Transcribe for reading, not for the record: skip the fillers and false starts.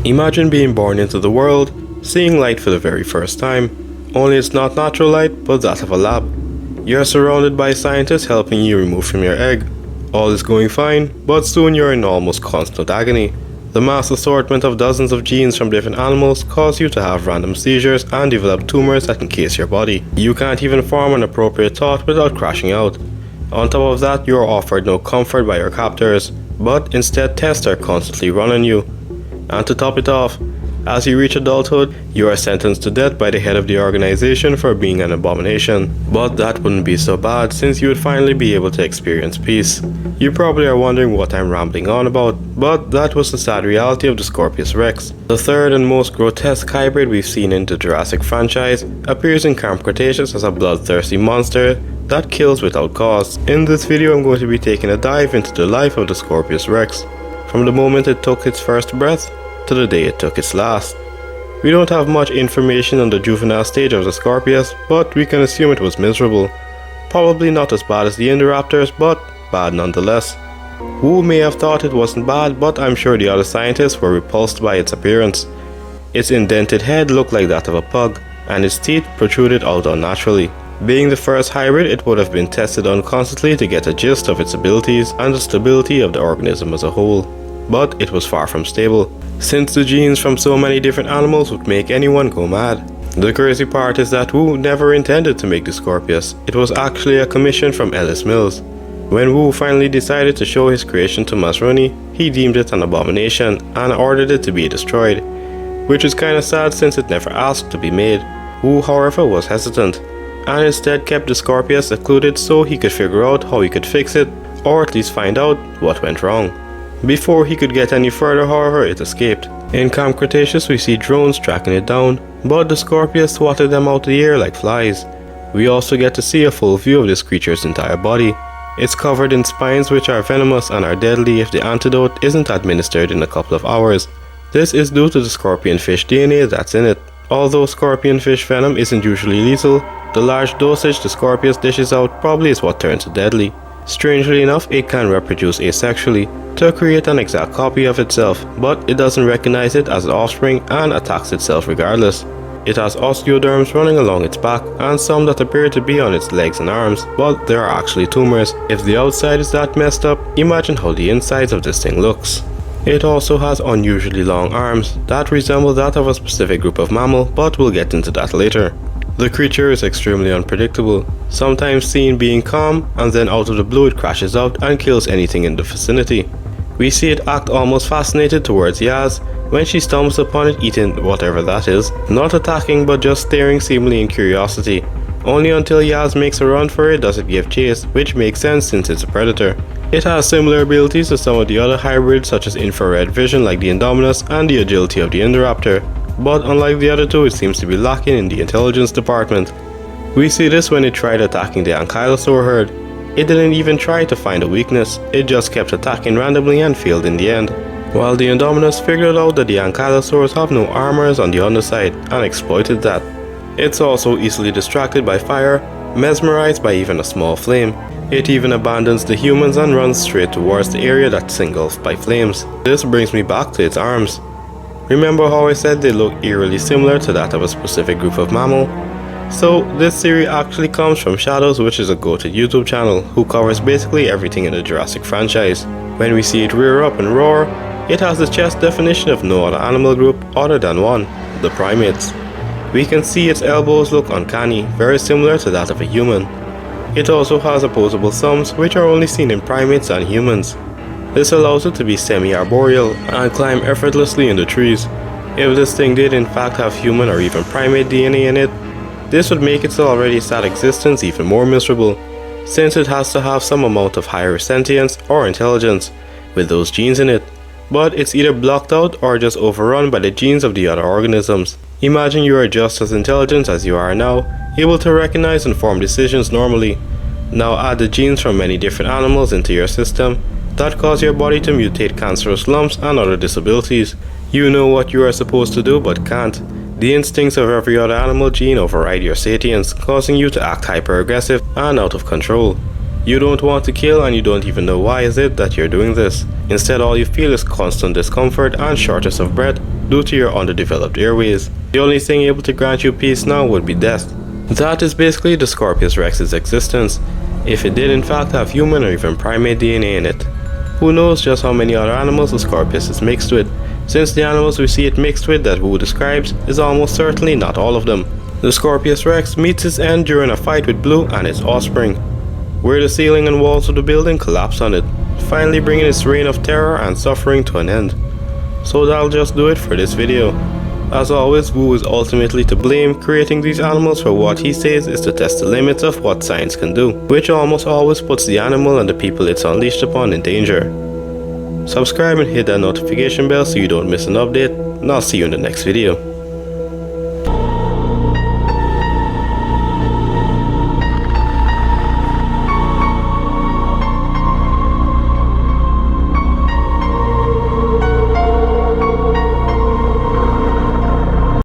Imagine being born into the world, seeing light for the very first time, only it's not natural light but that of a lab. You're surrounded by scientists helping you remove from your egg. All is going fine, but soon you're in almost constant agony. The mass assortment of dozens of genes from different animals cause you to have random seizures and develop tumors that encase your body. You can't even form an appropriate thought without crashing out. On top of that, you are offered no comfort by your captors, but instead tests are constantly run on you. And to top it off, as you reach adulthood, you are sentenced to death by the head of the organization for being an abomination. But that wouldn't be so bad since you would finally be able to experience peace. You probably are wondering what I'm rambling on about, but that was the sad reality of the Scorpius Rex. The third and most grotesque hybrid we've seen in the Jurassic franchise appears in Camp Cretaceous as a bloodthirsty monster that kills without cause. In this video I'm going to be taking a dive into the life of the Scorpius Rex, from the moment it took its first breath to the day it took its last. We don't have much information on the juvenile stage of the Scorpius, but we can assume it was miserable. Probably not as bad as the Indoraptors, but bad nonetheless. Wu may have thought it wasn't bad, but I'm sure the other scientists were repulsed by its appearance. Its indented head looked like that of a pug, and its teeth protruded out unnaturally. Being the first hybrid, it would have been tested on constantly to get a gist of its abilities and the stability of the organism as a whole. But it was far from stable, since the genes from so many different animals would make anyone go mad. The crazy part is that Wu never intended to make the Scorpius. It was actually a commission from Ellis Mills. When Wu finally decided to show his creation to Masroni, he deemed it an abomination and ordered it to be destroyed, which is kinda sad since it never asked to be made. Wu, however, was hesitant, and instead kept the Scorpius secluded so he could figure out how he could fix it, or at least find out what went wrong. Before he could get any further, however, it escaped. In Camp Cretaceous we see drones tracking it down, but the Scorpius swatted them out of the air like flies. We also get to see a full view of this creature's entire body. It's covered in spines which are venomous and are deadly if the antidote isn't administered in a couple of hours. This is due to the scorpion fish DNA that's in it. Although scorpion fish venom isn't usually lethal, the large dosage the Scorpius dishes out probably is what turns it deadly. Strangely enough, it can reproduce asexually to create an exact copy of itself, but it doesn't recognize it as an offspring and attacks itself regardless. It has osteoderms running along its back and some that appear to be on its legs and arms, but they are actually tumors. If the outside is that messed up, imagine how the insides of this thing looks. It also has unusually long arms that resemble that of a specific group of mammal, but we'll get into that later. The creature is extremely unpredictable, sometimes seen being calm and then out of the blue it crashes out and kills anything in the vicinity. We see it act almost fascinated towards Yaz when she stumbles upon it eating whatever that is, not attacking but just staring seemingly in curiosity. Only until Yaz makes a run for it does it give chase, which makes sense since it's a predator. It has similar abilities to some of the other hybrids such as infrared vision like the Indominus and the agility of the Indoraptor, but unlike the other two it seems to be lacking in the intelligence department. We see this when it tried attacking the Ankylosaur herd. It didn't even try to find a weakness, it just kept attacking randomly and failed in the end. While the Indominus figured out that the Ankylosaurs have no armors on the underside and exploited that. It's also easily distracted by fire, mesmerized by even a small flame. It even abandons the humans and runs straight towards the area that's engulfed by flames. This brings me back to its arms. Remember how I said they look eerily similar to that of a specific group of mammal? So this theory actually comes from Shadows, which is a go-to YouTube channel who covers basically everything in the Jurassic franchise. When we see it rear up and roar, it has the chest definition of no other animal group other than one, the primates. We can see its elbows look uncanny, very similar to that of a human. It also has opposable thumbs which are only seen in primates and humans. This allows it to be semi-arboreal and climb effortlessly in the trees. If this thing did in fact have human or even primate DNA in it, this would make its already sad existence even more miserable, since it has to have some amount of higher sentience or intelligence with those genes in it. But it's either blocked out or just overrun by the genes of the other organisms. Imagine you are just as intelligent as you are now, able to recognize and form decisions normally. Now add the genes from many different animals into your system that cause your body to mutate cancerous lumps and other disabilities. You know what you are supposed to do but can't. The instincts of every other animal gene override your sentience, causing you to act hyper-aggressive and out of control. You don't want to kill and you don't even know why is it that you're doing this. Instead all you feel is constant discomfort and shortness of breath due to your underdeveloped airways. The only thing able to grant you peace now would be death. That is basically the Scorpius Rex's existence, if it did in fact have human or even primate DNA in it. Who knows just how many other animals the Scorpius is mixed with, since the animals we see it mixed with that Wu describes is almost certainly not all of them. The Scorpius Rex meets its end during a fight with Blue and its offspring, where the ceiling and walls of the building collapse on it, finally bringing its reign of terror and suffering to an end. So that'll just do it for this video. As always, Wu is ultimately to blame, creating these animals for what he says is to test the limits of what science can do, which almost always puts the animal and the people it's unleashed upon in danger. Subscribe and hit that notification bell so you don't miss an update, and I'll see you in the next video.